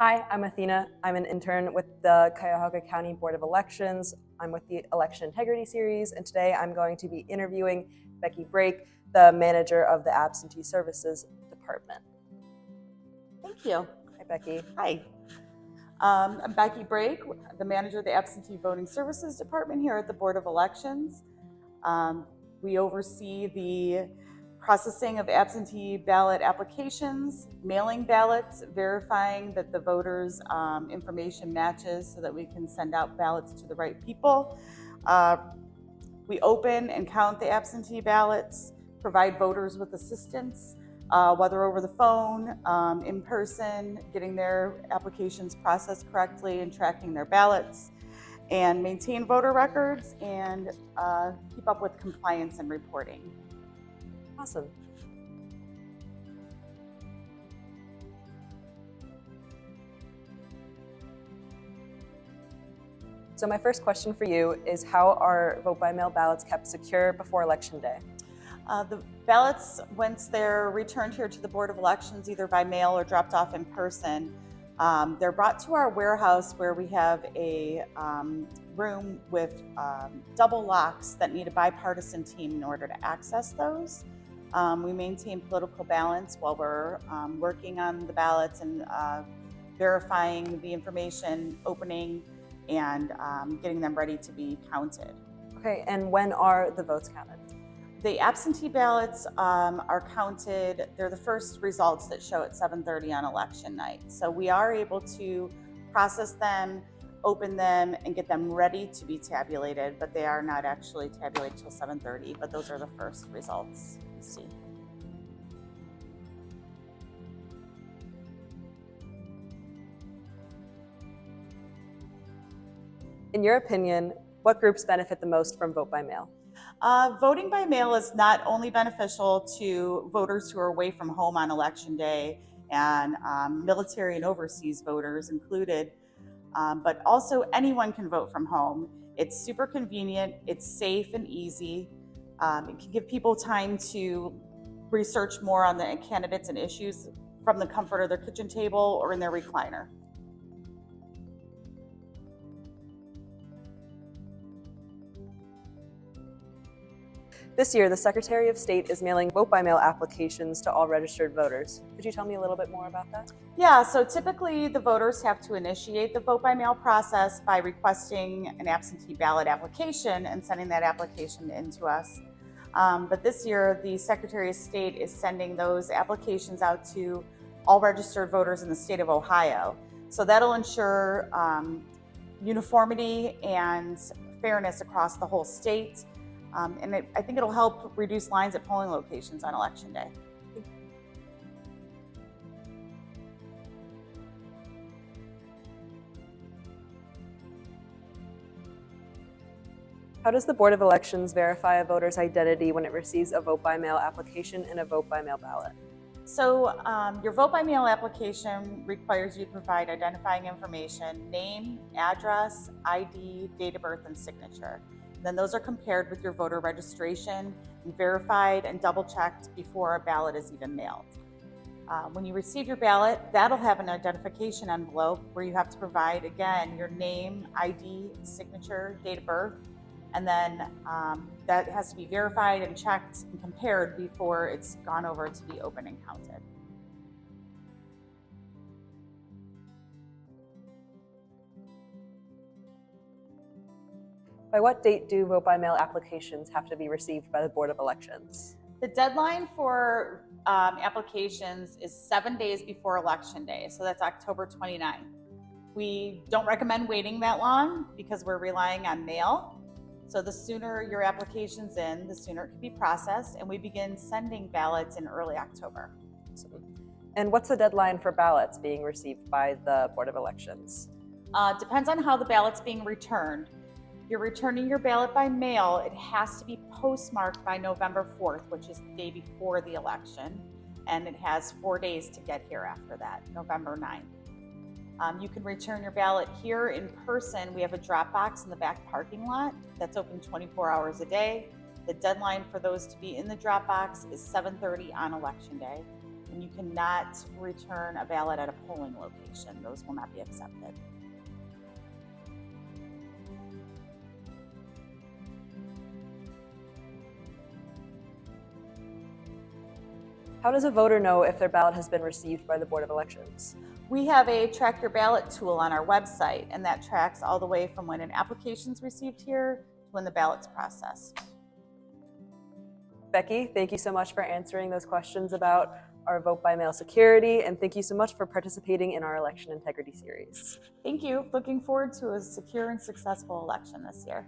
Hi, I'm Athena. I'm an intern with the Cuyahoga County Board of Elections. I'm with the Election Integrity Series, and today I'm going to be interviewing Becky Brake, the manager of the Absentee Services Department. Thank you. Hi, Becky. Hi. I'm Becky Brake, the manager of the Absentee Voting Services Department here at the Board of Elections. We oversee the processing of absentee ballot applications, mailing ballots, verifying that the voters' information matches so that we can send out ballots to the right people. We open and count the absentee ballots, provide voters with assistance, whether over the phone, in person, getting their applications processed correctly and tracking their ballots, and maintain voter records and keep up with compliance and reporting. Awesome. So my first question for you is, how are vote-by-mail ballots kept secure before Election Day? The ballots, once they're returned here to the Board of Elections, either by mail or dropped off in person, they're brought to our warehouse where we have a room with double locks that need a bipartisan team in order to access those. We maintain political balance while we're working on the ballots and verifying the information, opening, and getting them ready to be counted. Okay, and when are the votes counted? The absentee ballots are counted. They're the first results that show at 7:30 on election night. So we are able to process them, open them, and get them ready to be tabulated, but they are not actually tabulated till 7:30, but those are the first results you see. In your opinion, what groups benefit the most from vote-by-mail? Voting by mail is not only beneficial to voters who are away from home on election day and military and overseas voters included, but also anyone can vote from home. It's super convenient, it's safe and easy. It can give people time to research more on the candidates and issues from the comfort of their kitchen table or in their recliner. This year, the Secretary of State is mailing vote-by-mail applications to all registered voters. Could you tell me a little bit more about that? Yeah, so typically the voters have to initiate the vote-by-mail process by requesting an absentee ballot application and sending that application in to us. But this year, the Secretary of State is sending those applications out to all registered voters in the state of Ohio. So that'll ensure uniformity and fairness across the whole state. I think it'll help reduce lines at polling locations on Election Day. How does the Board of Elections verify a voter's identity when it receives a vote-by-mail application and a vote-by-mail ballot? So your vote-by-mail application requires you to provide identifying information, name, address, ID, date of birth, and signature. Then those are compared with your voter registration and verified and double-checked before a ballot is even mailed. When you receive your ballot, that'll have an identification envelope where you have to provide, again, your name, ID, signature, date of birth, and then that has to be verified and checked and compared before it's gone over to be open and counted. By what date do vote-by-mail applications have to be received by the Board of Elections? The deadline for applications is 7 days before Election Day, so that's October 29th. We don't recommend waiting that long because we're relying on mail. So the sooner your application's in, the sooner it can be processed, and we begin sending ballots in early October. And what's the deadline for ballots being received by the Board of Elections? Depends on how the ballot's being returned. If you're returning your ballot by mail, it has to be postmarked by November 4th, which is the day before the election, and it has 4 days to get here after that, November 9th. You can return your ballot here in person. We have a drop box in the back parking lot that's open 24 hours a day. The deadline for those to be in the drop box is 7:30 on Election Day. and you cannot return a ballot at a polling location. Those will not be accepted. How does a voter know if their ballot has been received by the Board of Elections? We have a track your ballot tool on our website, and that tracks all the way from when an application is received here to when the ballot's processed. Becky, thank you so much for answering those questions about our vote by mail security, and thank you so much for participating in our election integrity series. Thank you. Looking forward to a secure and successful election this year.